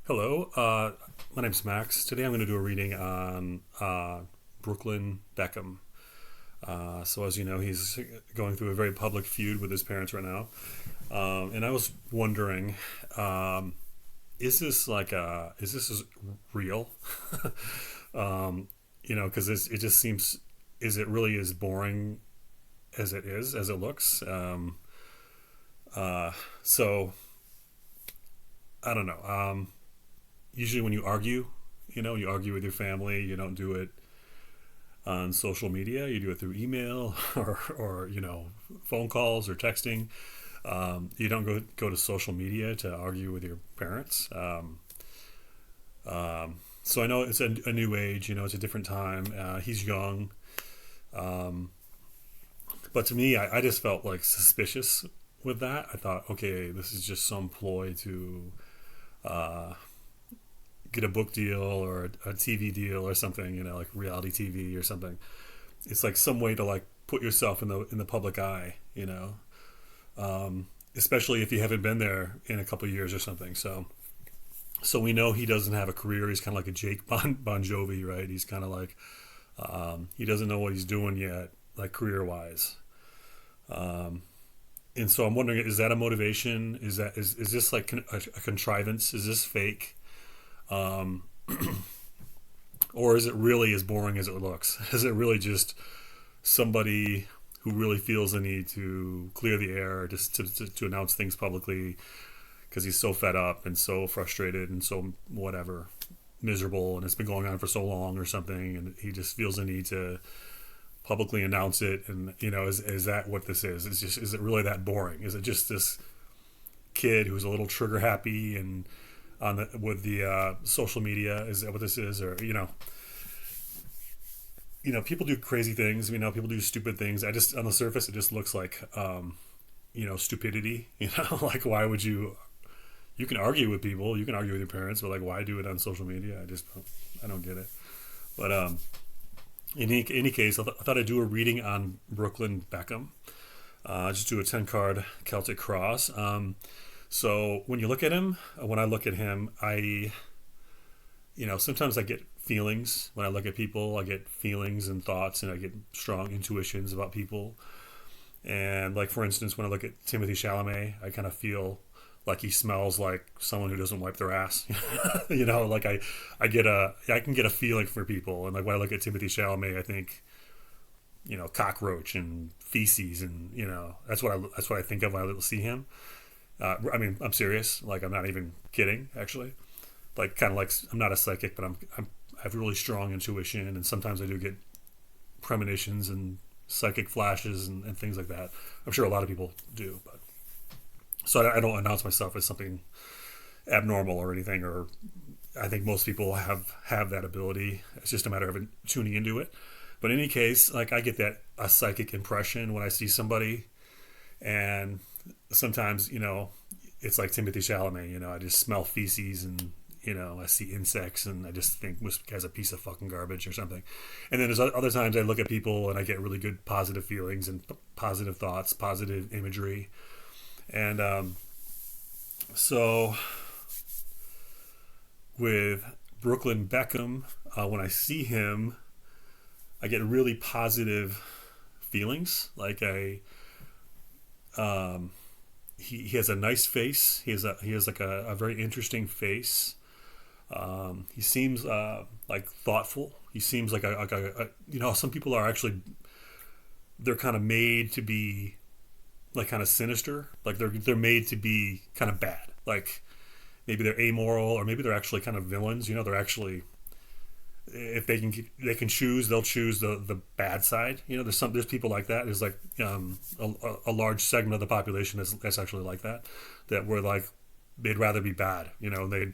Hello, my name's Max. Today I'm going to do a reading on Brooklyn Beckham. So, as you know, he's going through a very public feud with his parents right now. And I was wondering, um, is this real? Because it just seems, is it really as boring as it looks? So, I don't know. Usually when you argue, you argue with your family, you don't do it on social media. You do it through email or phone calls or texting. You don't go to social media to argue with your parents. So I know it's a new age. It's a different time. He's young, um, but to me, I just felt like suspicious with that. I thought, okay, this is just some ploy to uh, get a book deal or a TV deal or something. Like reality TV or something. It's like some way to like put yourself in the public eye. Especially if you haven't been there in a couple of years or something. So we know he doesn't have a career. He's kind of like a Jake Bon Jovi, right? He's kind of like he doesn't know what he's doing yet, like career wise. Um, and so I'm wondering, is that a motivation? Is this like a contrivance? Is this fake? Um, or is it really as boring as it looks? Is it really just somebody who really feels the need to clear the air, just to announce things publicly because he's so fed up and so frustrated and so whatever miserable, and it's been going on for so long or something, and he just feels the need to publicly announce it? And is that what this is? Is it really that boring? Is it just this kid who's a little trigger happy and on the with the social media? Is that what this is? Or people do crazy things. People do stupid things. I just, on the surface, it just looks like stupidity. Like, why would you? You can argue with people, you can argue with your parents, but like, why do it on social media? I don't get it. But in any case, I thought I'd do a reading on Brooklyn Beckham. Just do a 10 card Celtic cross. So when you look at him, when I look at him, sometimes I get feelings when I look at people. I get feelings and thoughts, and I get strong intuitions about people. And like, for instance, when I look at Timothy Chalamet, I kind of feel like he smells like someone who doesn't wipe their ass. Like I can get a feeling for people. And like when I look at Timothy Chalamet, I think, cockroach and feces, and that's what I think of when I see him. I'm serious. Like, I'm not even kidding, actually. Like, kind of like, I'm not a psychic, but I have really strong intuition, and sometimes I do get premonitions and psychic flashes and things like that. I'm sure a lot of people do, but so I don't announce myself as something abnormal or anything. Or I think most people have that ability. It's just a matter of tuning into it. But in any case, like, I get that a psychic impression when I see somebody, and sometimes it's like Timothy Chalamet. I just smell feces, and I see insects, and I just think this guy's a piece of fucking garbage or something. And then there's other times I look at people and I get really good positive feelings and positive thoughts, positive imagery. And so with Brooklyn Beckham, when I see him, I get really positive feelings. Like, um, he has a nice face. He has like a very interesting face. He seems like thoughtful. He seems like some people are actually, they're kind of made to be like kind of sinister. Like, they're made to be kind of bad. Like, maybe they're amoral, or maybe they're actually kind of villains. They're actually, if they can choose, they'll choose the bad side. There's people like that. There's like a large segment of the population that's actually like that. That were like, they'd rather be bad. They'd,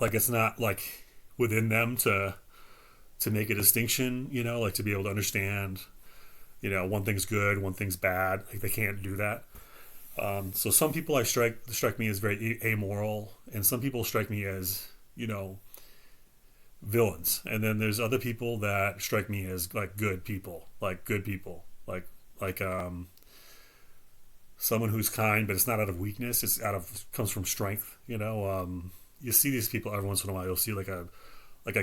like, it's not like within them to make a distinction. Like, to be able to understand, one thing's good, one thing's bad. Like, they can't do that. So some people strike me as very amoral, and some people strike me as villains. And then there's other people that strike me as like good people, like someone who's kind, but it's not out of weakness. It's comes from strength. you see these people every once in a while. You'll see like a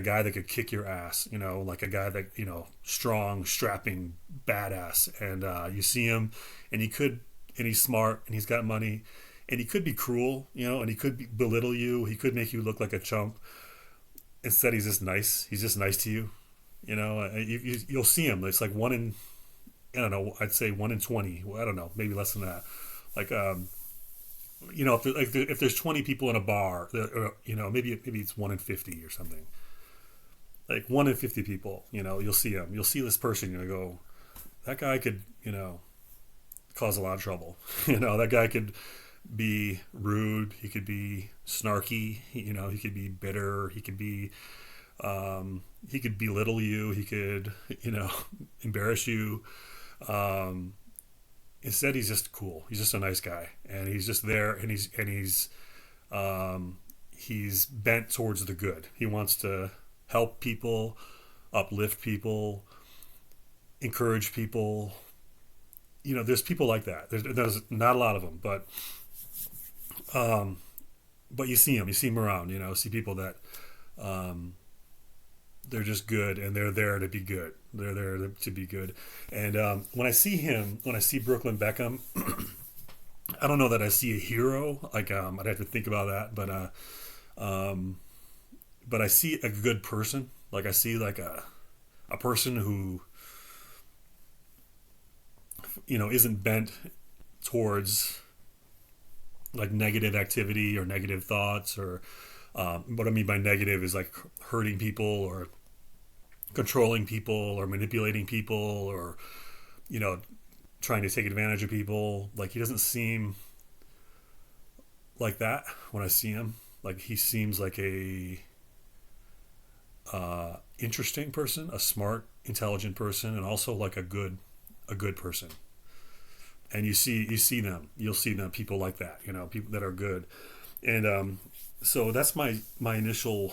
guy that could kick your ass, you know, like a guy that, you know, strong, strapping, badass, and you see him, and he could, and he's smart, and he's got money, and he could be cruel, you know, and he could belittle you. He could make you look like a chump. Instead, he's just nice. He's just nice to you. You know, you'll see him. It's like one in, I don't know. I'd say 1 in 20. Well, I don't know, maybe less than that. Like, you know, if there's 20 people in a bar, you know, maybe it's 1 in 50 or something. Like 1 in 50 people, you know, you'll see him. You'll see this person. You go, that guy could, you know, cause a lot of trouble. You know, that guy could be rude. He could be snarky. You know, he could be bitter. He could belittle you. He could, you know, embarrass you. Um, Instead, he's just cool. He's just a nice guy, and he's just there, and he's bent towards the good. He wants to help people, uplift people, encourage people. You know, there's people like that. There's not a lot of them, um, but you see them around. You know, see people that um, they're just good, and they're there to be good. They're there to be good. And when I see him, when I see Brooklyn Beckham, I don't know that I see a hero. Like I'd have to think about that, um, but I see a good person. Like I see like a person who, you know, isn't bent towards like negative activity or negative thoughts, or what I mean by negative is like hurting people or controlling people or manipulating people, or, you know, trying to take advantage of people. Like he doesn't seem like that when I see him. Like he seems like a interesting person, a smart, intelligent person, and also like a good person. And you'll see them, people like that, you know, people that are good. And so that's my initial,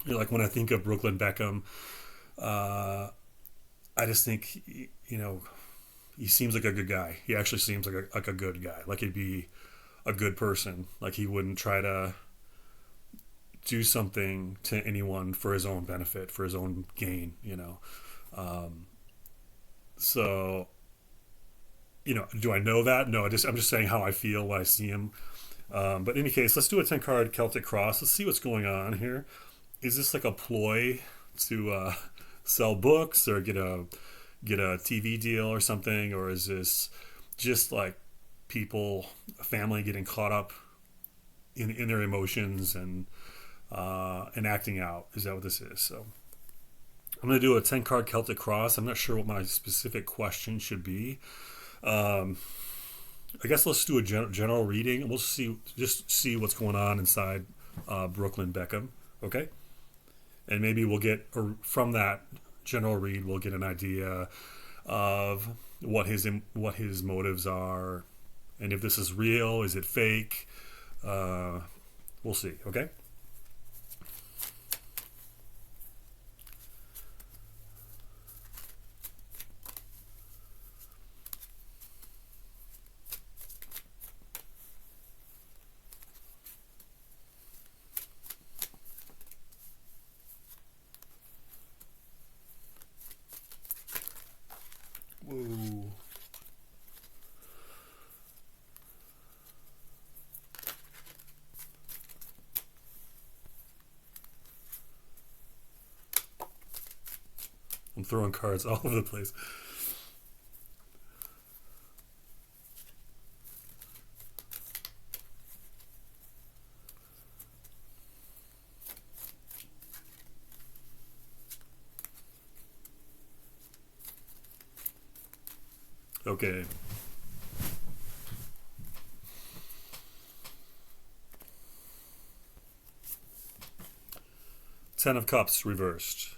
you know, like when I think of Brooklyn Beckham, uh, I just think, you know, he seems like a good guy. He actually seems like a good guy. Like he'd be a good person. Like he wouldn't try to do something to anyone for his own benefit, for his own gain. You know, um, so, you know, do I know that? No, I'm just saying how I feel when I see him. But in any case, let's do a 10 card Celtic Cross. Let's see what's going on here. Is this like a ploy to sell books or get a TV deal or something, or is this just like people, a family getting caught up in their emotions and acting out? Is that what this is? So I'm going to do a 10 card Celtic Cross. I'm not sure what my specific question should be. Um, I guess let's do a general reading, and we'll see what's going on inside Brooklyn Beckham. Okay, and maybe we'll get from that general read, we'll get an idea of what his motives are, and if this is real, is it fake? Uh, we'll see. Okay. Whoa. I'm throwing cards all over the place. Okay. 10 of Cups reversed.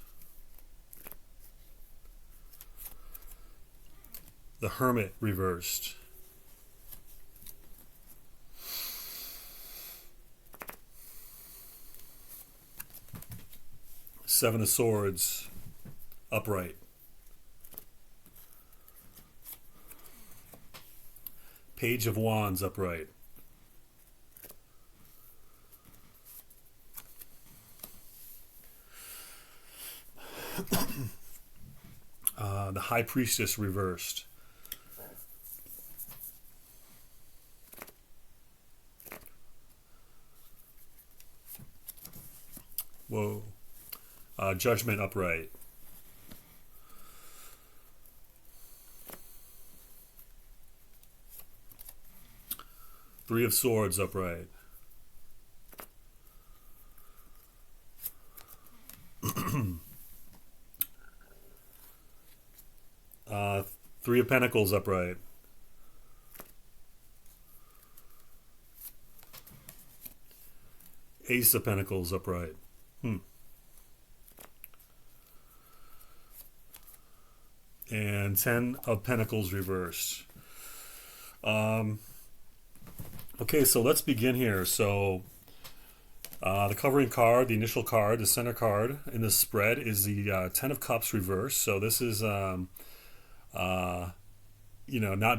The Hermit reversed. Seven of Swords upright. Page of Wands upright. High Priestess reversed. Whoa. Judgment upright. Three of Swords upright. Three of Pentacles upright. Ace of Pentacles upright. And Ten of Pentacles reversed. Okay, so let's begin here. So the covering card, the initial card, the center card in this spread is the Ten of Cups reversed. So this is, not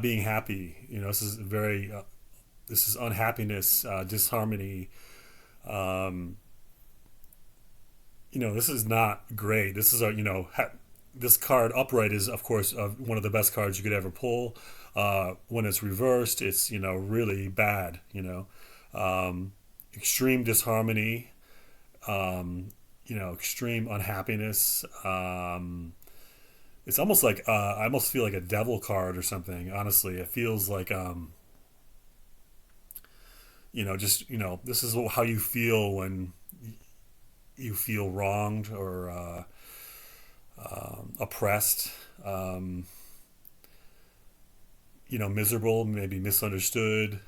being happy. This is this is unhappiness, disharmony. This is not great. This is this card upright is, of course, one of the best cards you could ever pull. When it's reversed, it's really bad. Extreme disharmony. Extreme unhappiness. It's almost like I almost feel like a devil card or something. Honestly, it feels like this is how you feel when you feel wronged or oppressed, miserable, maybe misunderstood.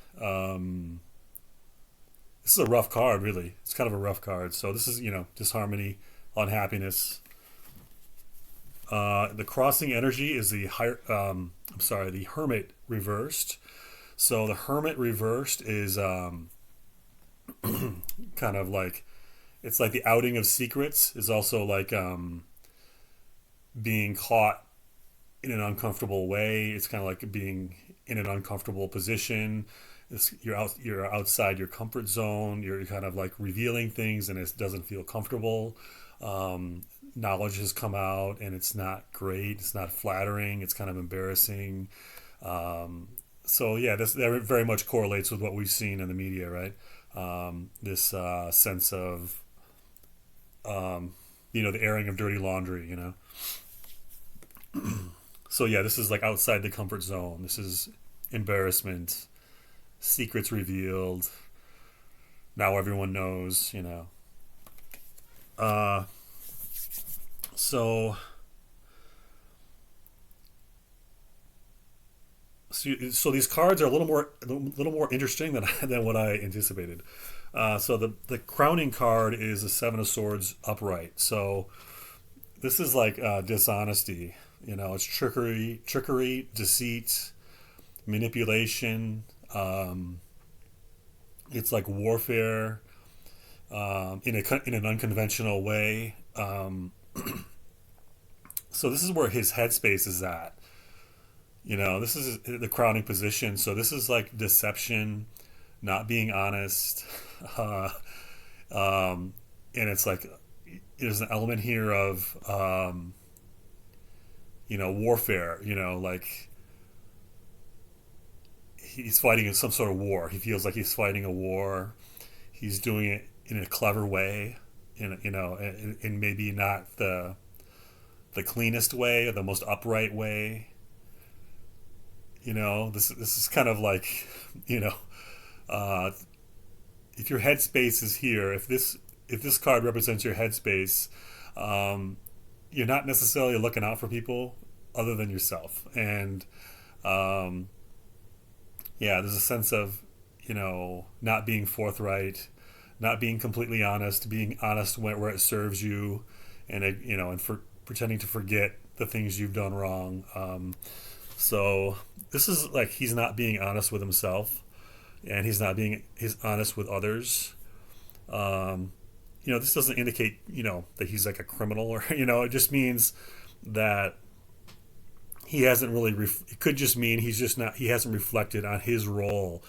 This is a rough card, really. It's kind of a rough card. So this is, disharmony, unhappiness. The crossing energy is the the Hermit reversed. So the Hermit reversed is kind of like, it's like the outing of secrets is also like being caught in an uncomfortable way. It's kind of like being in an uncomfortable position. You're outside your comfort zone. You're kind of like revealing things, and it doesn't feel comfortable. Knowledge has come out, and it's not great. It's not flattering. It's kind of embarrassing. So yeah, that very much correlates with what we've seen in the media, right? This sense of the airing of dirty laundry. So yeah, this is like outside the comfort zone. This is embarrassment, secrets revealed. Now everyone knows, So these cards are a little more interesting than what I anticipated. So the crowning card is the Seven of Swords upright. So this is like dishonesty. It's trickery, deceit, manipulation. It's like warfare in an unconventional way. So this is where his headspace is at. This is the crowning position. So this is like deception, not being honest. And it's like there's an element here of warfare. Like he's fighting in some sort of war. He feels like he's fighting a war. He's doing it in a clever way, in maybe not the cleanest way or the most upright way. This is kind of like, if your headspace is here, if this card represents your headspace, you're not necessarily looking out for people other than yourself. And there's a sense of, not being forthright, not being completely honest, being honest where it serves you, and pretending to forget the things you've done wrong. So this is like he's not being honest with himself, and he's not being honest with others. This doesn't indicate that he's like a criminal, or it just means that he hasn't really. It could just mean he hasn't reflected on his role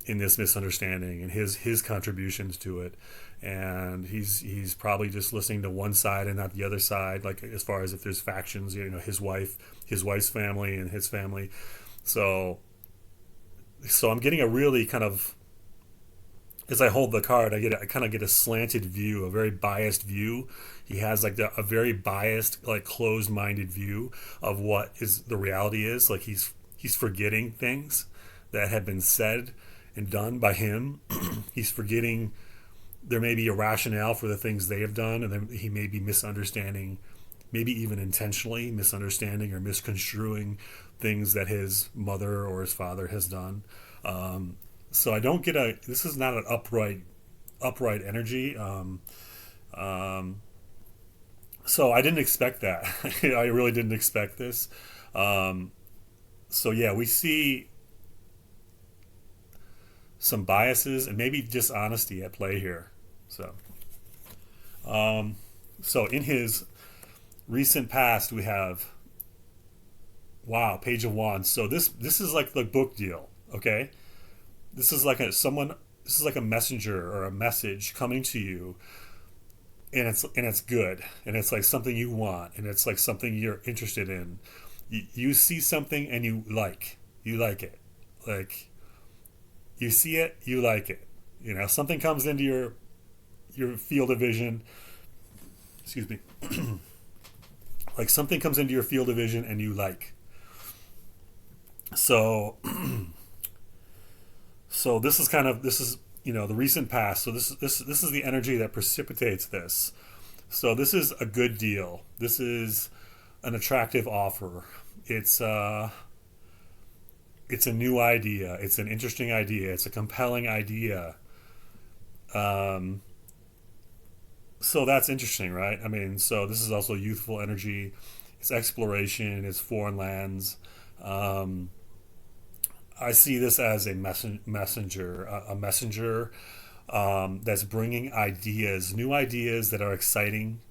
in this misunderstanding and his contributions to it. And he's probably just listening to one side and not the other side, like as far as if there's factions, his wife's family and his family. So so I'm getting a really kind of, as I hold the card, I kind of get a slanted view, a very biased view. He has like a very biased, like closed-minded view of what is the reality is. Like he's forgetting things that have been said and done by him. He's forgetting there may be a rationale for the things they have done, and then he may be misunderstanding, maybe even intentionally misunderstanding or misconstruing things that his mother or his father has done. So I don't get a. This is not an upright energy. So I didn't expect that. I really didn't expect this. So yeah, we see some biases and maybe dishonesty at play here. So, so in his recent past, we have, wow, Page of Wands. So this is like the book deal. Okay, this is like This is like a messenger or a message coming to you, and it's good, and it's like something you want, and it's like something you're interested in. You see something and you like it, like you see it, you like it. Something comes into your field of vision. Excuse me. Like something comes into your field of vision and you like. So so this is the recent past. So this is the energy that precipitates this. So this is a good deal. This is an attractive offer. It's a new idea. It's an interesting idea. It's a compelling idea. Um, so that's interesting, right? I mean, so this is also youthful energy. It's exploration. It's foreign lands. Um, I see this as a messenger, a messenger that's bringing ideas, new ideas that are exciting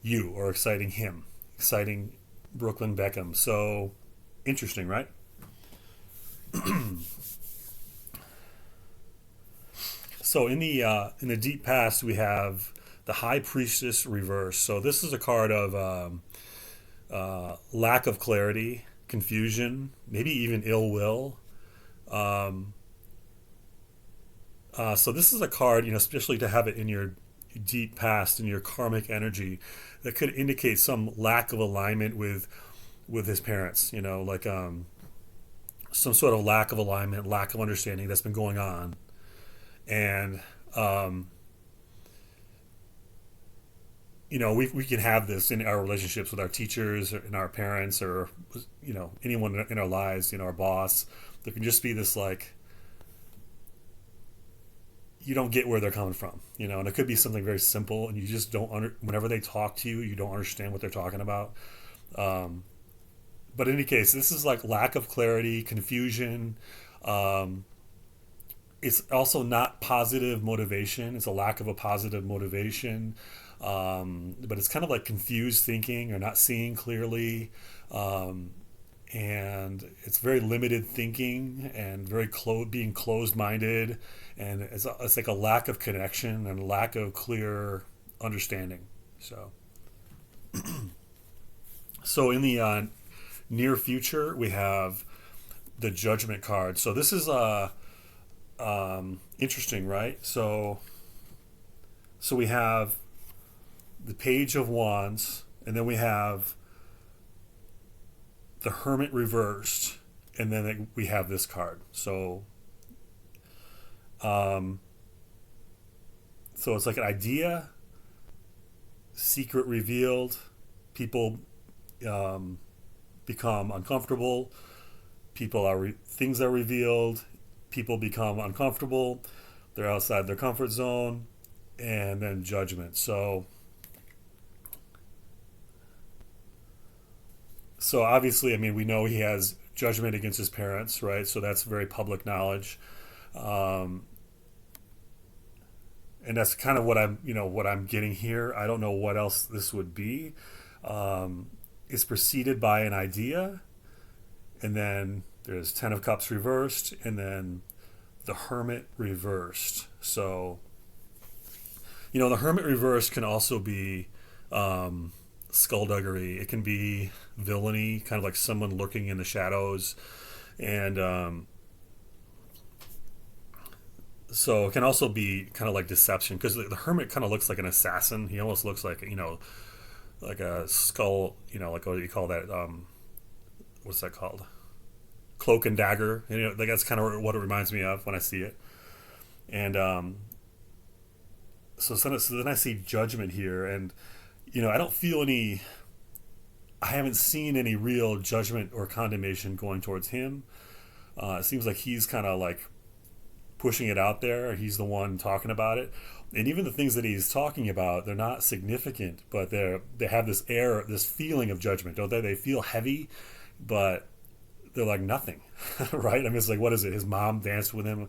you or exciting him, exciting Brooklyn Beckham. So interesting, right? So in the deep past, we have the High Priestess reverse. So this is a card of lack of clarity, confusion, maybe even ill will. Um, so this is a card, especially to have it in your deep past, in your karmic energy, that could indicate some lack of alignment with his parents. Like some sort of lack of alignment, lack of understanding that's been going on, and um, we can have this in our relationships with our teachers or in our parents or anyone in our lives, our boss. There can just be this like you don't get where they're coming from, and it could be something very simple, and you just don't whenever they talk to you, you don't understand what they're talking about. Um, but in any case, this is like lack of clarity, confusion. Um, it's also not positive motivation. It's a lack of a positive motivation. But it's kind of like confused thinking or not seeing clearly. Um, and it's very limited thinking and very being closed-minded, and it's like a lack of connection and a lack of clear understanding. So in the near future, we have the Judgment card. So this is interesting, right? So we have the Page of Wands, and then we have the Hermit reversed, and then we have this card. Um, so it's like an idea, secret revealed, people become uncomfortable, things are revealed, people become uncomfortable, they're outside their comfort zone, and then Judgment. So obviously, I mean, we know he has judgment against his parents, right? So that's very public knowledge, um, and that's kind of what I'm getting here. I don't know what else this would be. Um, it's preceded by an idea, and then there's Ten of Cups reversed, and then the Hermit reversed. So, the Hermit reversed can also be skullduggery. It can be villainy, kind of like someone lurking in the shadows. And so it can also be kind of like deception, because the Hermit kind of looks like an assassin. He almost looks like, like a skull, like what do you call that? What's that called? Cloak and dagger. Like that's kind of what it reminds me of when I see it. And so then I see judgment here, and I don't feel any. I haven't seen any real judgment or condemnation going towards him. It seems like he's kind of like pushing it out there. He's the one talking about it, and even the things that he's talking about, they're not significant, but they have this air, this feeling of judgment, don't they? They feel heavy, but they're like nothing, right? I mean, it's like, what is it? His mom danced with him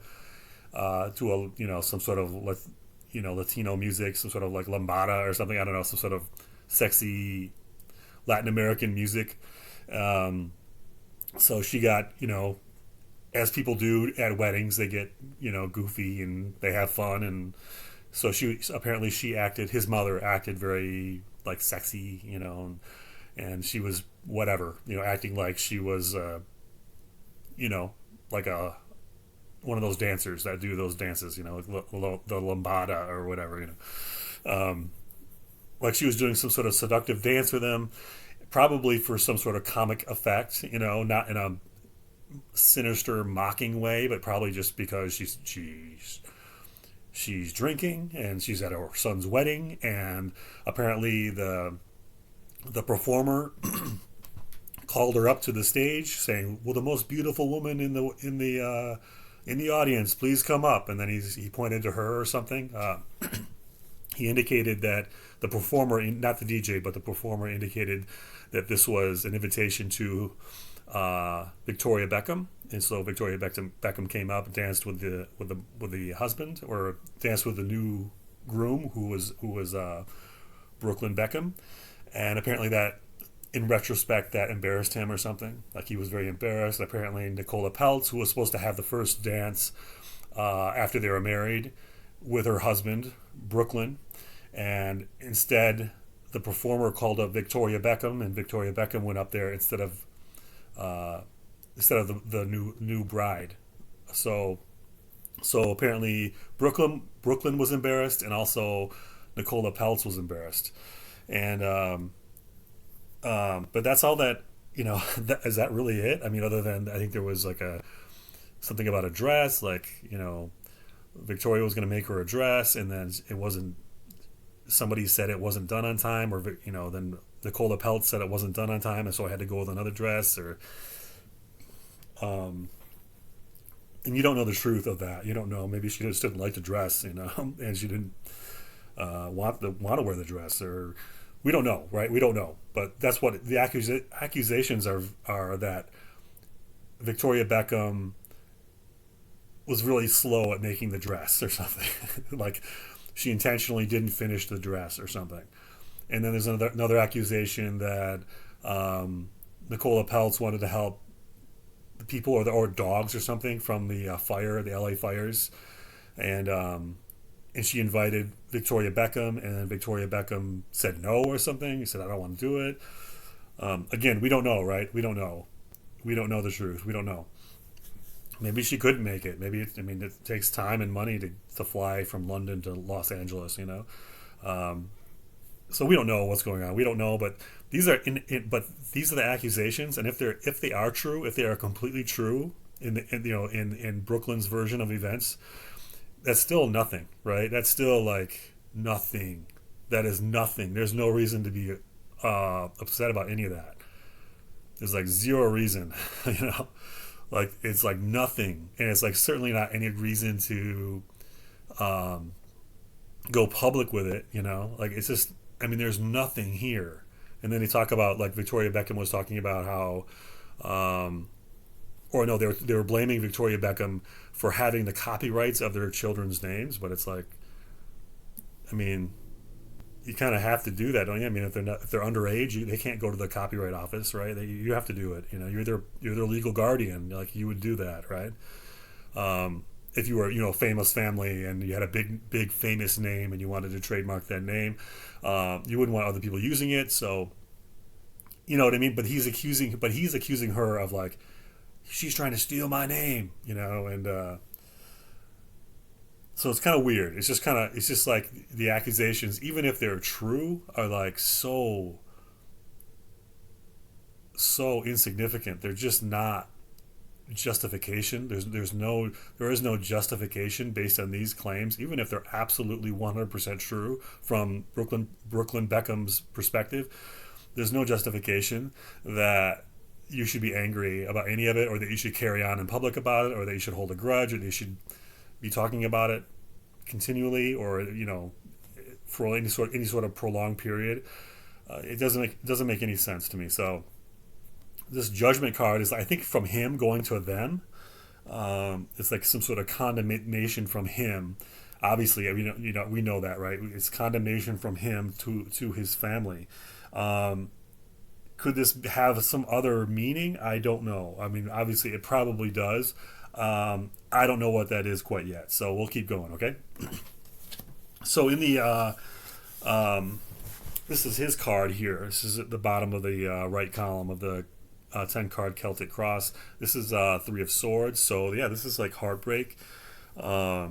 to a some sort of Latino music, some sort of like lambada or something. I don't know, some sort of sexy Latin American music. So she got, as people do at weddings, they get, goofy and they have fun. And so his mother acted very like sexy, and she was whatever, acting like she was, like one of those dancers that do those dances, like the lambada or whatever, like she was doing some sort of seductive dance with him, probably for some sort of comic effect, not in a sinister, mocking way, but probably just because she's drinking and she's at her son's wedding, and apparently the performer called her up to the stage, saying, "Well, the most beautiful woman in the audience, please come up." And then he pointed to her or something. He indicated that the performer, not the DJ, but the performer, indicated that this was an invitation to Victoria Beckham, and so Victoria Beckham came up and danced with the husband, or danced with the new groom, who was Brooklyn Beckham, and apparently that, in retrospect, that embarrassed him or something. Like, he was very embarrassed. Apparently Nicola Peltz, who was supposed to have the first dance after they were married with her husband Brooklyn, and instead the performer called up Victoria Beckham, and Victoria Beckham went up there instead of the new bride. So apparently Brooklyn was embarrassed, and also Nicola Peltz was embarrassed. And but that's all that, is that really it? I mean, other than, I think there was like something about a dress, like, Victoria was going to make her a dress, and then it wasn't, somebody said it wasn't done on time, or, then Nicola Peltz said it wasn't done on time, and so I had to go with another dress, or, and you don't know the truth of that. You don't know. Maybe she just didn't like the dress, and she didn't want to wear the dress, or we don't know, right? We don't know. But that's what the accusations are, that Victoria Beckham was really slow at making the dress or something. Like, she intentionally didn't finish the dress or something. And then there's another accusation that Nicola Peltz wanted to help the people or dogs or something from the the LA fires, and she invited Victoria Beckham, and Victoria Beckham said no or something. He said, "I don't want to do it." Again, we don't know, right? We don't know. We don't know the truth. We don't know. Maybe she couldn't make it. Maybe it takes time and money to fly from London to Los Angeles. So we don't know what's going on. We don't know, but these are these are the accusations, and if they are true, if they are completely true in Brooklyn's version of events, that's still nothing, right? That's still like nothing. That is nothing. There's no reason to be upset about any of that. There's like zero reason, like it's like nothing, and it's like certainly not any reason to go public with it. Like it's just, there's nothing here. And then they talk about, like, Victoria Beckham was talking about how, or no, they were blaming Victoria Beckham for having the copyrights of their children's names, but it's like, you kind of have to do that, don't you? If they're underage, they can't go to the copyright office, right? You have to do it. You're their legal guardian, like you would do that, right? if you were, a famous family and you had a big famous name and you wanted to trademark that name, you wouldn't want other people using it. So you know what I mean. But he's accusing her of like she's trying to steal my name, and so it's kind of weird. It's just like the accusations, even if they're true, are like so insignificant. They're just not justification. There is no justification based on these claims, even if they're absolutely 100% true from Brooklyn Beckham's perspective. There's no justification that you should be angry about any of it, or that you should carry on in public about it, or that you should hold a grudge, or that you should be talking about it continually, or for any sort of prolonged period. It doesn't make any sense to me. So this judgment card is, I think, from him going to them. It's like some sort of condemnation from him. Obviously, we know that, right? It's condemnation from him to his family. Could this have some other meaning? I don't know. I mean, obviously, it probably does. I don't know what that is quite yet. So we'll keep going, okay? So in the this is his card here. This is at the bottom of the right column of the 10 card Celtic cross. This is Three of Swords. So yeah, this is like heartbreak. Huh.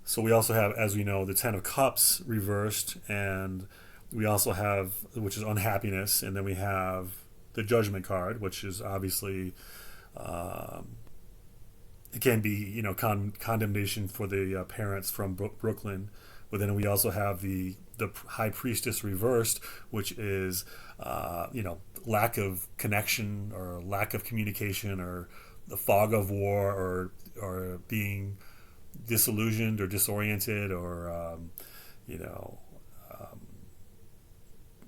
So we also have, as we know, the Ten of Cups reversed, and we also have, which is unhappiness, and then we have the Judgment card, which is obviously, it can be, condemnation for the parents from Brooklyn, but then we also have the High Priestess reversed, which is, lack of connection or lack of communication, or the fog of war, or being disillusioned or disoriented, or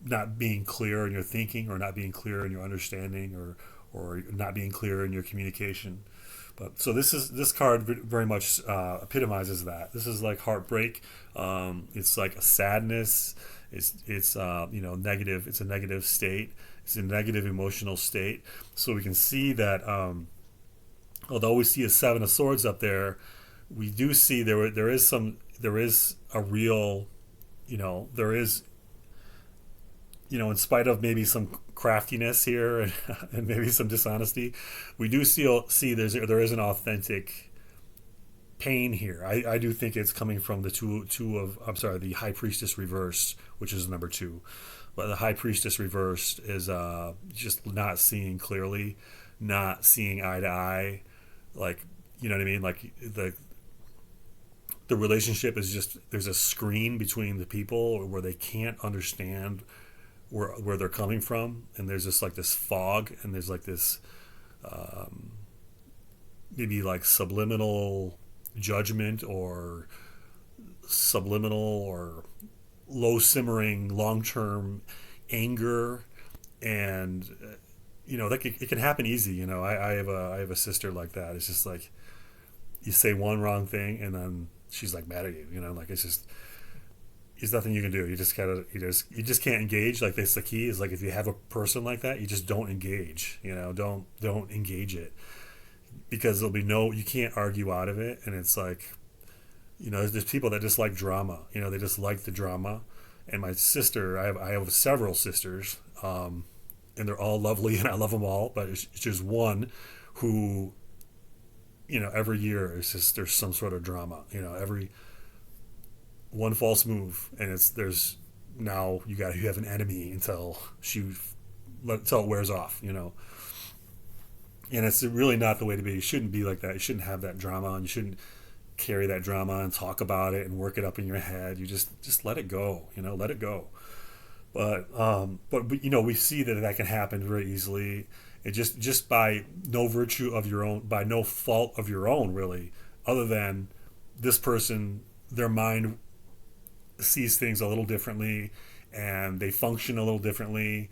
not being clear in your thinking, or not being clear in your understanding, or not being clear in your communication. But so this card very much epitomizes that. This is like heartbreak. It's like a sadness. It's negative. It's a negative state. It's a negative emotional state. So we can see that although we see a Seven of Swords up there, we do see there is a real, there is, in spite of maybe some craftiness here, and maybe some dishonesty, we do see there is an authentic pain here. I do think it's coming from the High Priestess reversed, which is number 2. But the High Priestess reversed is just not seeing clearly, not seeing eye to eye, like, you know what I mean, like the relationship is just, there's a screen between the people where they can't understand where they're coming from, and there's just like this fog, and there's like this maybe like subliminal judgment, or subliminal or low simmering long term anger, and it can happen easy. I have a sister like that. It's just like you say one wrong thing, and then she's like mad at you. Like there's nothing you can do. You just gotta, you just can't engage. Like that's the key, is like if you have a person like that, you just don't engage. Don't engage it, because you can't argue out of it. And it's like, there's people that just like drama. They just like the drama. And my sister, I have several sisters, and they're all lovely, and I love them all. But it's just one who, every year it's just, there's some sort of drama. Every one false move, and there's now you have an enemy until it wears off. And it's really not the way to be. You shouldn't be like that. You shouldn't have that drama, and you shouldn't carry that drama and talk about it and work it up in your head. You just let it go. Let it go. But we see that can happen very easily. It just by no virtue of your own, by no fault of your own, really, other than this person, their mind sees things a little differently, and they function a little differently,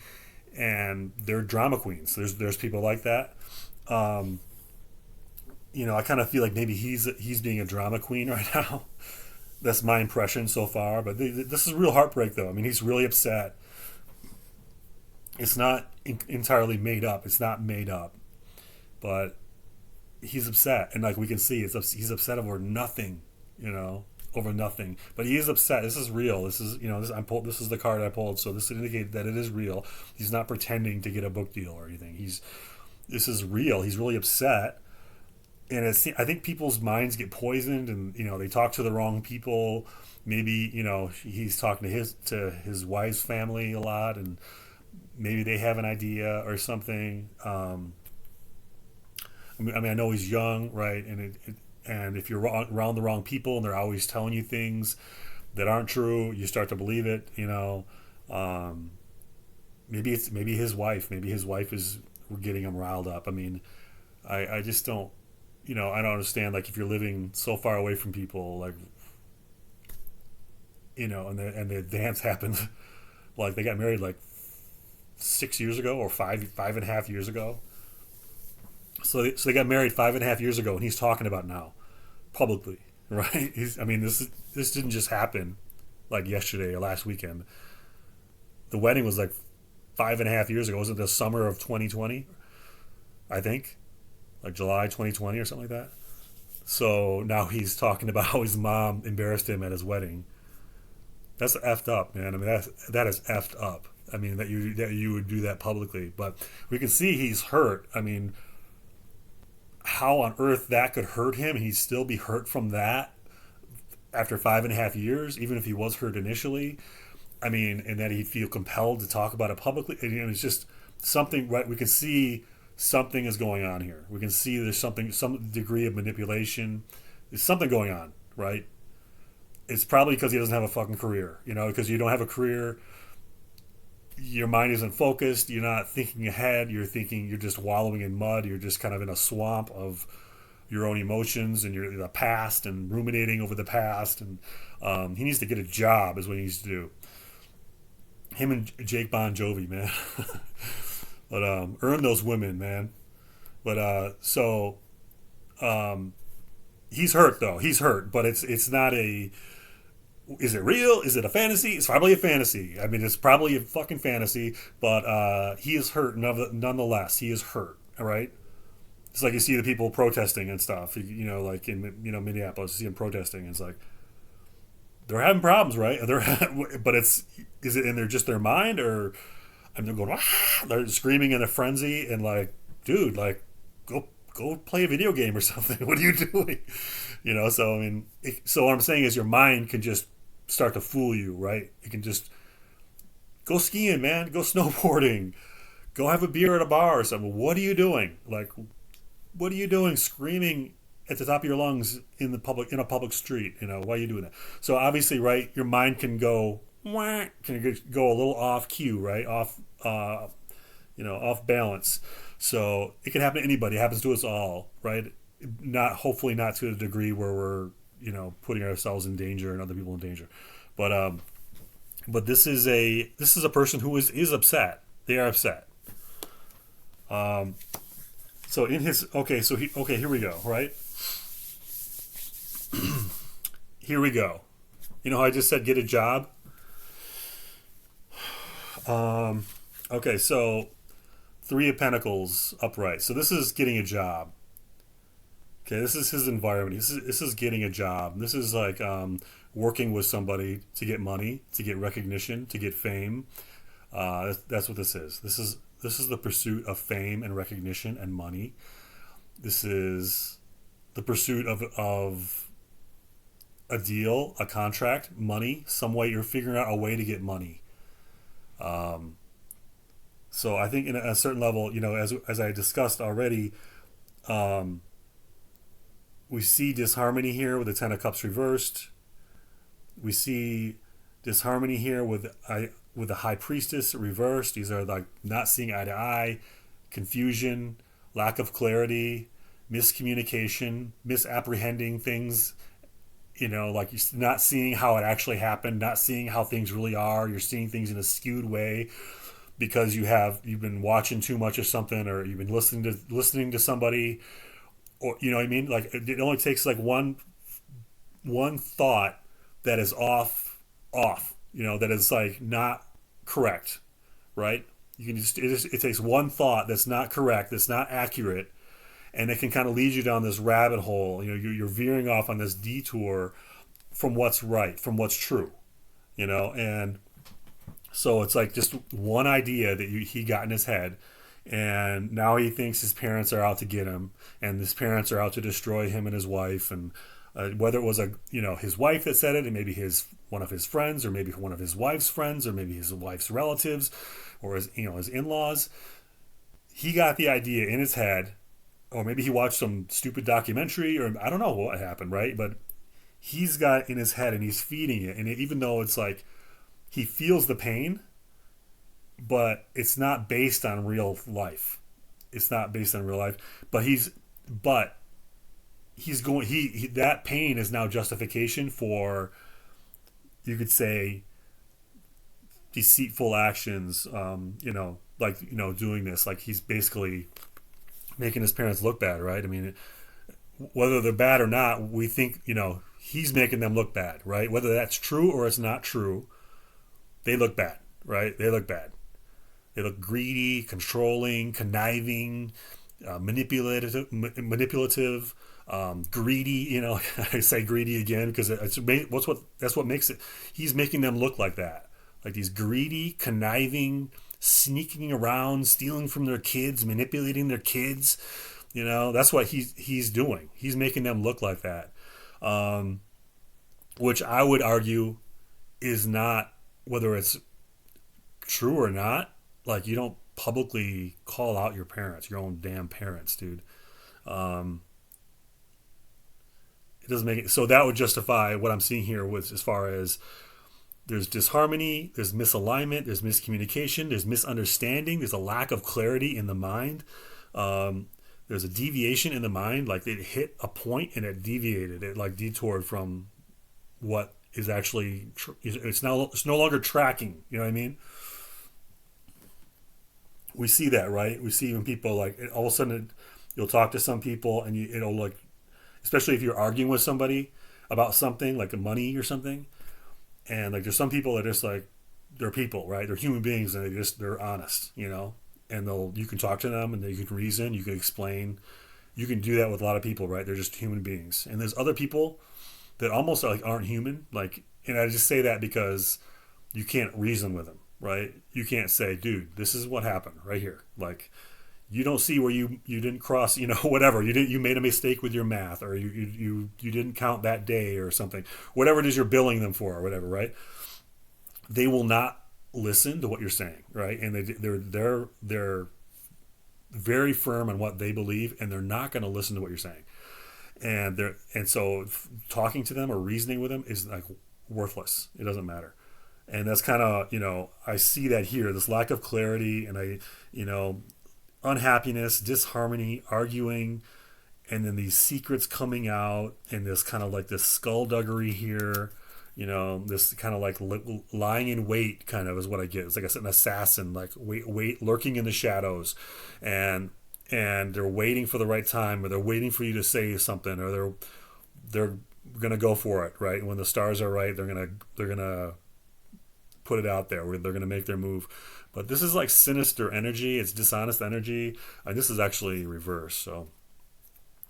and they're drama queens. There's people like that. I kind of feel like maybe he's being a drama queen right now. That's my impression so far. But this is real heartbreak, though. I mean, he's really upset. It's not entirely made up. It's not made up, but he's upset, and like we can see, he's upset over nothing, you know, over nothing. But he is upset. This is real. This is This is the card I pulled, so this indicates that it is real. He's not pretending to get a book deal or anything. This is real. He's really upset, and I think people's minds get poisoned, and they talk to the wrong people. Maybe he's talking to his wife's family a lot, and maybe they have an idea or something. I know he's young, right? And if you're around the wrong people and they're always telling you things that aren't true, you start to believe it. Um, maybe his wife. Maybe his wife is getting him riled up. I just don't. I don't understand. Like if you're living so far away from people, like and the dance happened, like they got married like 6 years ago or five and a half years ago. So they got married 5.5 years ago, and he's talking about now, publicly, right? This didn't just happen like yesterday or last weekend. The wedding was like 5.5 years ago. Was it the summer of 2020? I think, like July 2020 or something like that. So now he's talking about how his mom embarrassed him at his wedding. That's effed up, man. That is effed up. That you would do that publicly, but we can see he's hurt. How on earth that could hurt him and he'd still be hurt from that after 5.5 years, even if he was hurt initially. And that he'd feel compelled to talk about it publicly. And it's just something, right? We can see something is going on here. We can see there's some degree of manipulation. There's something going on, right? It's probably because he doesn't have a fucking career, because you don't have a career. Your mind isn't focused. You're not thinking ahead. You're just wallowing in mud. You're just kind of in a swamp of your own emotions and the past and ruminating over the past. And he needs to get a job is what he needs to do. Him and Jake Bon Jovi, man. But earn those women, man. But he's hurt though. He's hurt, but it's not a. Is it real? Is it a fantasy? It's probably a fantasy. It's probably a fucking fantasy, but he is hurt nonetheless. He is hurt, all right? It's like you see the people protesting and stuff, like in Minneapolis, you see them protesting, and it's like, they're having problems, right? But is it in just their mind, or they're going, ah! They're screaming in a frenzy, and like, dude, like, go play a video game or something. What are you doing? So what I'm saying is your mind can just start to fool you, right? You can just go skiing, man. Go snowboarding. Go have a beer at a bar or something. What are you doing? Like, what are you doing screaming at the top of your lungs in a public street? Why are you doing that? So obviously, right, your mind can go a little off cue, right? Off balance. So it can happen to anybody. It happens to us all, right? Hopefully not to a degree where we're putting ourselves in danger and other people in danger, but this is a person who is upset. They are upset. So in his here we go, right? Here we go. How I just said get a job. So Three of Pentacles upright. So this is getting a job. Okay, this is his environment. This is getting a job. This is like working with somebody to get money, to get recognition, to get fame. That's what this is. This is the pursuit of fame and recognition and money. This is the pursuit of a deal, a contract, money. Some way you're figuring out a way to get money. So I think in a certain level, as I discussed already. We see disharmony here with the Ten of Cups reversed. We see disharmony here with the High Priestess reversed. These are like not seeing eye to eye, confusion, lack of clarity, miscommunication, misapprehending things. Like you're not seeing how it actually happened, not seeing how things really are. You're seeing things in a skewed way because you've been watching too much of something, or you've been listening to somebody. Or what I mean? Like it only takes like one thought that is off, that is like not correct, right? You can it takes one thought that's not correct, that's not accurate, and it can kind of lead you down this rabbit hole. You're veering off on this detour from what's right, from what's true. And so it's like just one idea that he got in his head, and now he thinks his parents are out to get him, and his parents are out to destroy him and his wife, and whether it was his wife that said it, and maybe one of his friends, or maybe one of his wife's friends, or maybe his wife's relatives, or his in-laws, he got the idea in his head, or maybe he watched some stupid documentary, or I don't know what happened, right? But he's got it in his head and he's feeding it, and even though it's like he feels the pain, but it's not based on real life. It's not based on real life, but he's going. He that pain is now justification for, you could say, deceitful actions. Doing this. Like he's basically making his parents look bad, right? I mean, whether they're bad or not, we think he's making them look bad, right? Whether that's true or it's not true, they look bad, right? They look bad. They look greedy, controlling, conniving, manipulative, greedy. I say greedy again because that's what makes it. He's making them look like that, like these greedy, conniving, sneaking around, stealing from their kids, manipulating their kids. That's what he's doing. He's making them look like that, which I would argue is not, whether it's true or not. Like, you don't publicly call out your parents, your own damn parents, dude. It doesn't make it. So that would justify what I'm seeing here with, as far as there's disharmony, there's misalignment, there's miscommunication, there's misunderstanding, there's a lack of clarity in the mind. There's a deviation in the mind, like it hit a point and it deviated, it like detoured from what is actually it's no longer tracking. You know what I mean? We see that, right? We see when people all of a sudden you'll talk to some people and it'll like, especially if you're arguing with somebody about something like money or something, and like there's some people that are just like, they're people, right? They're human beings and they're honest, and you can talk to them and you can reason, you can explain, you can do that with a lot of people, right? They're just human beings. And there's other people that almost aren't human, and I just say that because you can't reason with them, right? You can't say, dude, this is what happened right here. Like, you don't see where you didn't cross, whatever. You made a mistake with your math, or you didn't count that day or something. Whatever it is you're billing them for or whatever, right? They will not listen to what you're saying, right? And they're very firm on what they believe, and they're not going to listen to what you're saying. And so talking to them or reasoning with them is like worthless. It doesn't matter. And that's kind of, I see that here, this lack of clarity, and unhappiness, disharmony, arguing, and then these secrets coming out, and this kind of like this skullduggery here, this kind of like lying in wait kind of is what I get. It's like an assassin, like wait, lurking in the shadows, and they're waiting for the right time, or they're waiting for you to say something, or they're gonna go for it, right? When the stars are right, they're gonna put it out there, where they're gonna make their move. But this is like sinister energy. It's dishonest energy. And this is actually reverse. So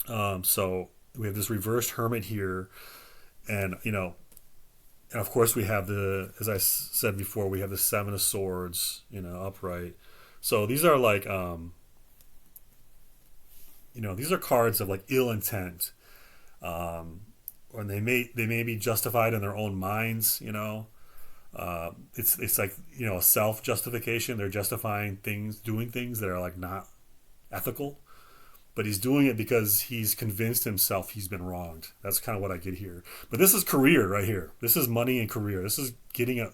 we have this reversed hermit here, and and of course we have as I said before, we have the Seven of Swords, upright. So these are like these are cards of like ill intent, or they may be justified in their own minds. It's like a self justification. They're justifying doing things that are like not ethical, but he's doing it because he's convinced himself he's been wronged. That's kind of what I get here. But this is career right here. This is money and career. This is getting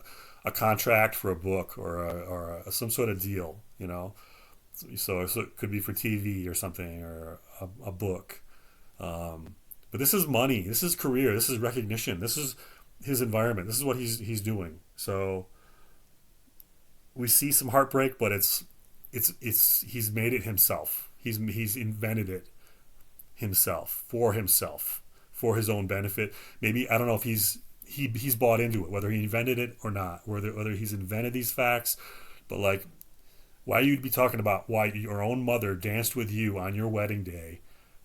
a contract for a book, or some sort of deal. So it could be for TV or something, or a book. But this is money. This is career. This is recognition. This is his environment. This is what he's doing. So we see some heartbreak, but it's he's made it himself. He's invented it himself, for his own benefit. Maybe, I don't know if he's bought into it, whether he invented it or not, whether he's invented these facts, but like Why you'd be talking about why your own mother danced with you on your wedding day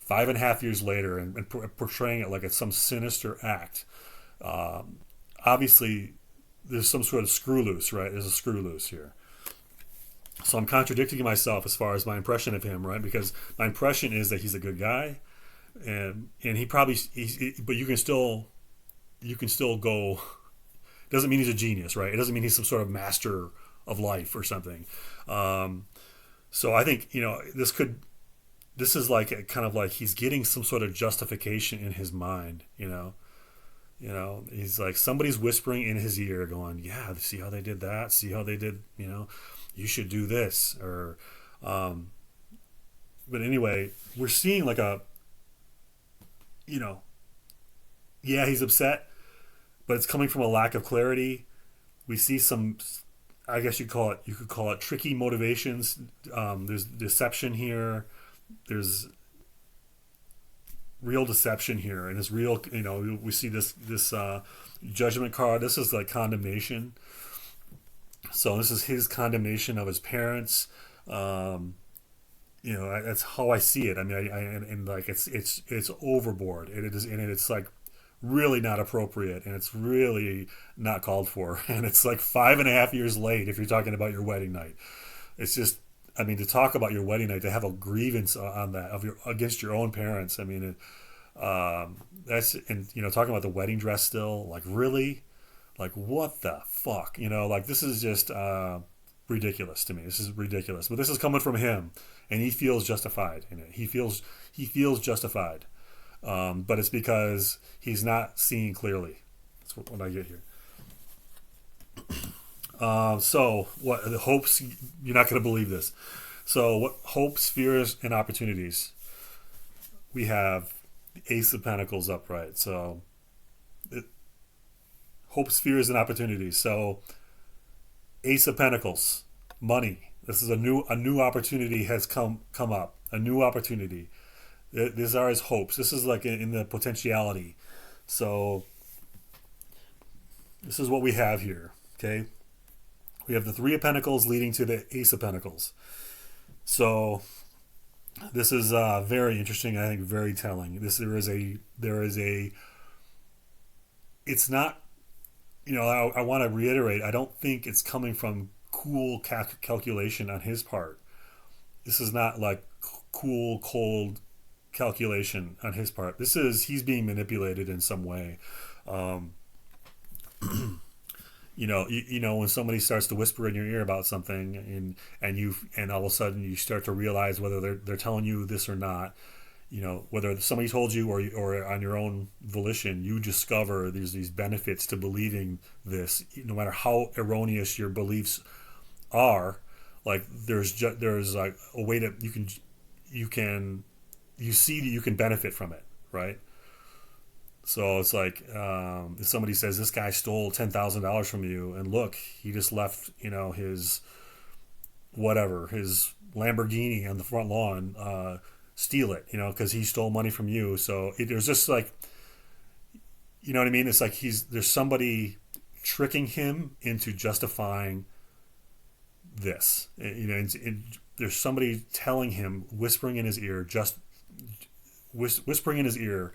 5.5 years later, and portraying it like it's some sinister act. Obviously, there's some sort of screw loose, right? There's a screw loose here. So I'm contradicting myself as far as my impression of him, right? Because my impression is that he's a good guy, and he probably, but you can still go. Doesn't mean he's a genius, right? It doesn't mean he's some sort of master of life or something. Um, so I think this is like kind of like he's getting some sort of justification in his mind, he's like somebody's whispering in his ear, going, "Yeah, see how they did that? See how they did? You should do this." Or, but anyway, we're seeing like you know, yeah, he's upset, but it's coming from a lack of clarity. We see some, I guess you could call it tricky motivations. There's deception here. There's real deception here, and it's real. We see this judgment card. This is like condemnation. So this is his condemnation of his parents. That's how I see it. I mean, and like it's overboard, and it's like really not appropriate, and it's really not called for, and it's like 5.5 years late if you're talking about your wedding night. It's just, I mean, to talk about your wedding night, to have a grievance on that against your own parents. I mean, that's, and talking about the wedding dress still, like, really, like, what the fuck, like, this is just ridiculous to me. This is ridiculous, but this is coming from him, and he feels justified in it. He feels justified, but it's because he's not seeing clearly. That's what I get here. So what the hopes? You're not going to believe this. So what hopes, fears, and opportunities? We have the Ace of Pentacles upright. So hopes, fears, and opportunities. So Ace of Pentacles, money. This is a new opportunity has come up. A new opportunity. These are his hopes. This is like in the potentiality. So this is what we have here. Okay. We have the Three of Pentacles leading to the Ace of Pentacles. So this is very interesting. I think very telling. There is a. It's not. I want to reiterate. I don't think it's coming from cool calculation on his part. This is not like cool, cold calculation on his part. He's being manipulated in some way. When somebody starts to whisper in your ear about something, and all of a sudden you start to realize whether they're telling you this or not, whether somebody told you or on your own volition, you discover there's these benefits to believing this, no matter how erroneous your beliefs are. Like there's like a way that you see that you can benefit from it, right? So it's like if somebody says this guy stole $10,000 from you, and look, he just left his Lamborghini on the front lawn. Steal it, because he stole money from you. So there's just like, you know what I mean? It's like there's somebody tricking him into justifying this. There's somebody telling him, whispering in his ear, whispering in his ear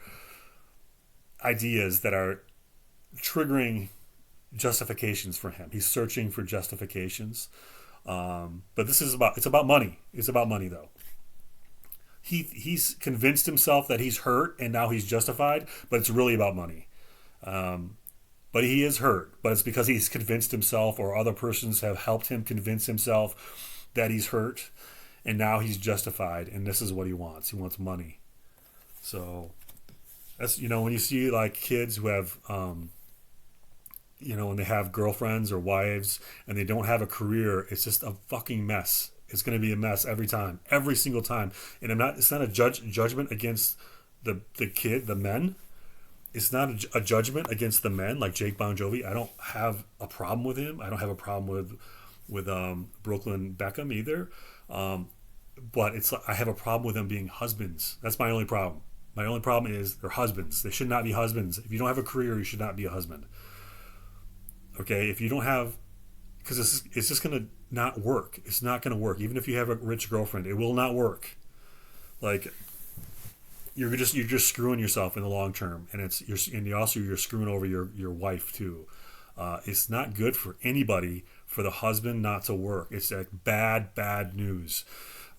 ideas that are triggering justifications for him. He's searching for justifications. But it's about money. It's about money, though. He's convinced himself that he's hurt and now he's justified, but it's really about money. But he is hurt, but it's because he's convinced himself, or other persons have helped him convince himself that he's hurt, and now he's justified, and this is what he wants. He wants money. So that's, when you see like kids who have when they have girlfriends or wives and they don't have a career, it's just a fucking mess. It's going to be a mess every time, every single time. And it's not a judgment against the kid, the men. It's not a judgment against the men like Jake Bon Jovi. I don't have a problem with him. I don't have a problem with Brooklyn Beckham either. But I have a problem with them being husbands. That's my only problem. My only problem is they're husbands. They should not be husbands. If you don't have a career, you should not be a husband. Okay, if you don't have, because it's just going to not work. It's not going to work. Even if you have a rich girlfriend, it will not work. Like you're just screwing yourself in the long term, and you're screwing over your wife too. It's not good for anybody for the husband not to work. It's like bad news.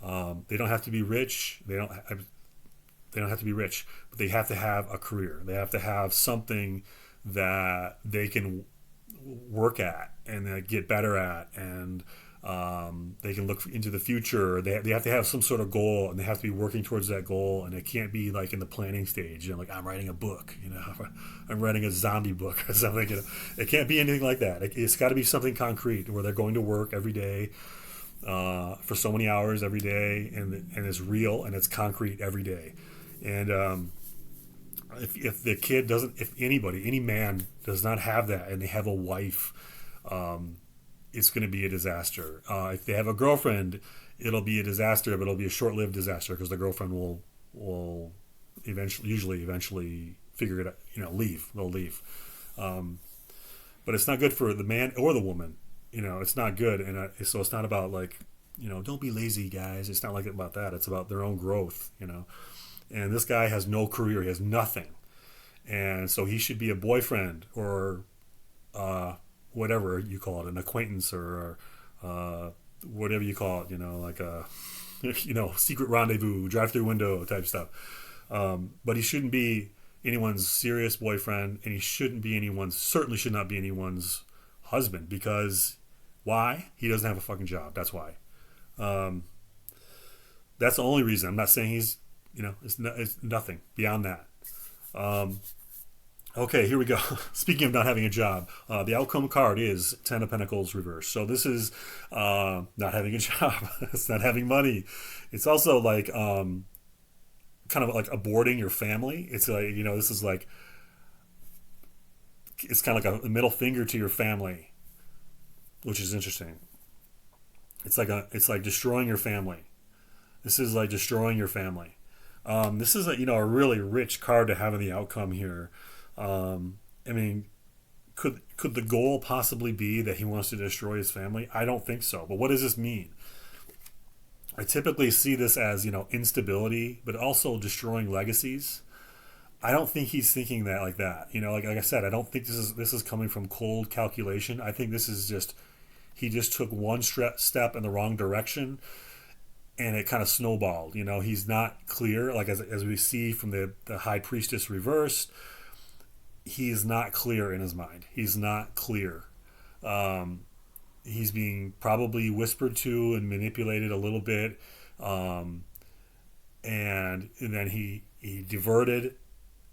They don't have to be rich. They don't have to be rich, but they have to have a career. They have to have something that they can work at and get better at, and they can look into the future. They have to have some sort of goal, and they have to be working towards that goal. And it can't be like in the planning stage. Like I'm writing a book, I'm writing a zombie book or something. It can't be anything like that. It's got to be something concrete where they're going to work every day for so many hours every day, and it's real and it's concrete every day. And if the kid doesn't, if any man does not have that, and they have a wife, it's going to be a disaster. If they have a girlfriend, it'll be a disaster, but it'll be a short-lived disaster because the girlfriend will eventually figure it out. Leave. They'll leave. But it's not good for the man or the woman. It's not good, and so it's not about like, don't be lazy, guys. It's not like about that. It's about their own growth. And this guy has no career. He has nothing. And so he should be a boyfriend or whatever you call it, an acquaintance or whatever you call it, like a, secret rendezvous, drive-through window type stuff. But he shouldn't be anyone's serious boyfriend, and he certainly should not be anyone's husband, because why? He doesn't have a fucking job. That's why. That's the only reason. I'm not saying he's, it's nothing beyond that. Okay, here we go. Speaking of not having a job, the outcome card is Ten of Pentacles reversed. So this is not having a job. It's not having money. It's also like kind of like aborting your family. It's like, this is like, it's kind of like a middle finger to your family, which is interesting. It's like destroying your family. This is like destroying your family. This is a really rich card to have in the outcome here. I mean, could the goal possibly be that he wants to destroy his family? I don't think so. But what does this mean? I typically see this as, instability, but also destroying legacies. I don't think he's thinking that like that. Like I said, I don't think this is coming from cold calculation. I think this is just, he just took one step in the wrong direction, and it kind of snowballed. He's not clear. Like as we see from the High Priestess reversed, he's not clear in his mind. He's not clear. He's being probably whispered to and manipulated a little bit, and then he diverted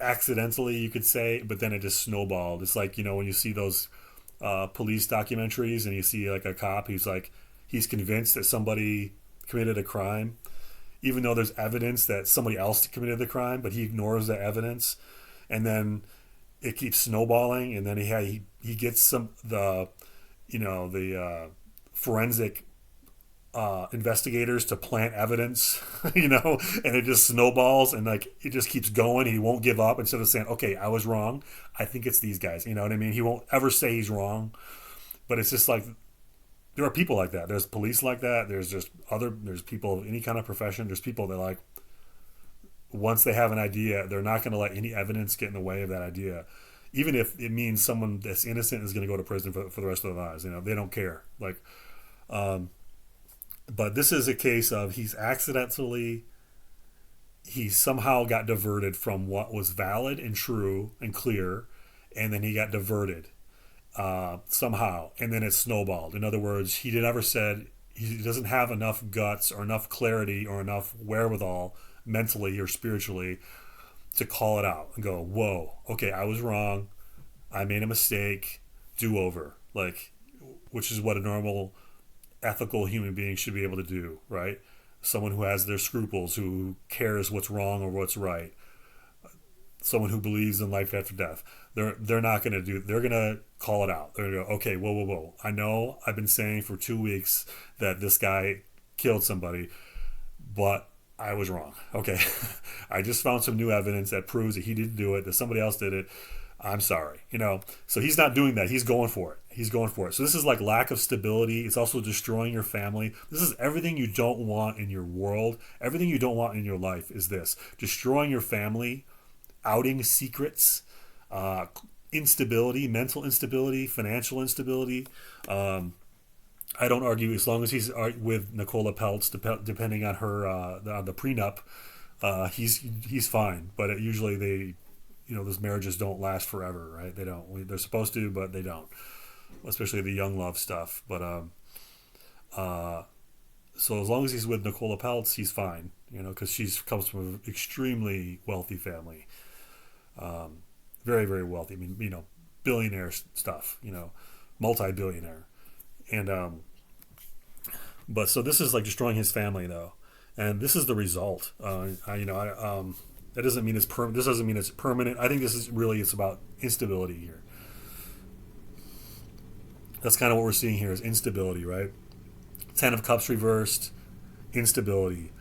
accidentally, you could say, but then it just snowballed. It's like, when you see those police documentaries and you see like a cop, he's convinced that somebody committed a crime, even though there's evidence that somebody else committed the crime, but he ignores the evidence, and then it keeps snowballing, and then he gets the forensic investigators to plant evidence, and it just snowballs, and like it just keeps going. He won't give up. Instead of saying, okay, I was wrong, I think it's these guys, you know what I mean? He won't ever say he's wrong, but it's just like, there are people like that. There's police like that. There's people of any kind of profession. There's people that, like, once they have an idea, they're not going to let any evidence get in the way of that idea, even if it means someone that's innocent is going to go to prison for the rest of their lives. They don't care. Like, but this is a case of he somehow got diverted from what was valid and true and clear, and then he got diverted somehow, and then it snowballed. In other words, he doesn't have enough guts or enough clarity or enough wherewithal mentally or spiritually to call it out and go, whoa, okay, I was wrong, I made a mistake, do over, like, which is what a normal ethical human being should be able to do, right? Someone who has their scruples, who cares what's wrong or what's right, someone who believes in life after death. They're not going to do, they're going to call it out. They're going to go, okay, whoa. I know I've been saying for 2 weeks that this guy killed somebody, but I was wrong. Okay. I just found some new evidence that proves that he didn't do it, that somebody else did it. I'm sorry, So he's not doing that. He's going for it. He's going for it. So this is like lack of stability. It's also destroying your family. This is everything you don't want in your world. Everything you don't want in your life is this: destroying your family, outing secrets, instability, mental instability, financial instability. I don't argue as long as he's with Nicola Peltz, depending on her on the prenup. He's fine, but usually those marriages don't last forever, right? They don't. They're supposed to, but they don't. Especially the young love stuff. But so as long as he's with Nicola Peltz, he's fine. Because she comes from an extremely wealthy family, very very wealthy. I mean, billionaire stuff. Multi-billionaire, and but so this is like destroying his family though, and this is the result. That doesn't mean it's permanent. This doesn't mean it's permanent. I think it's about instability here. That's kind of what we're seeing here is instability, right? Ten of Cups reversed, instability.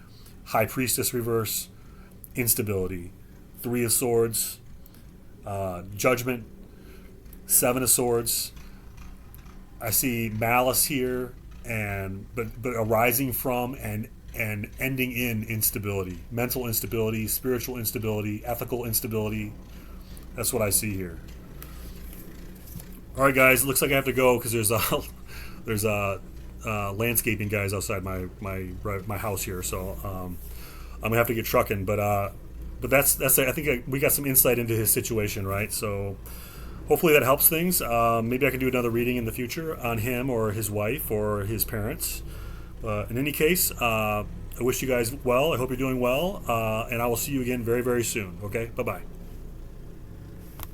High Priestess reverse, instability. Three of Swords, Judgment. Seven of Swords. I see malice here, but arising from and ending in instability, mental instability, spiritual instability, ethical instability. That's what I see here. All right, guys. It looks like I have to go because there's landscaping guys outside my house here. So I'm gonna have to get trucking. But that's it. I think we got some insight into his situation, right? So hopefully that helps things. Maybe I can do another reading in the future on him or his wife or his parents. In any case, I wish you guys well. I hope you're doing well, and I will see you again very, very soon. Okay, bye-bye.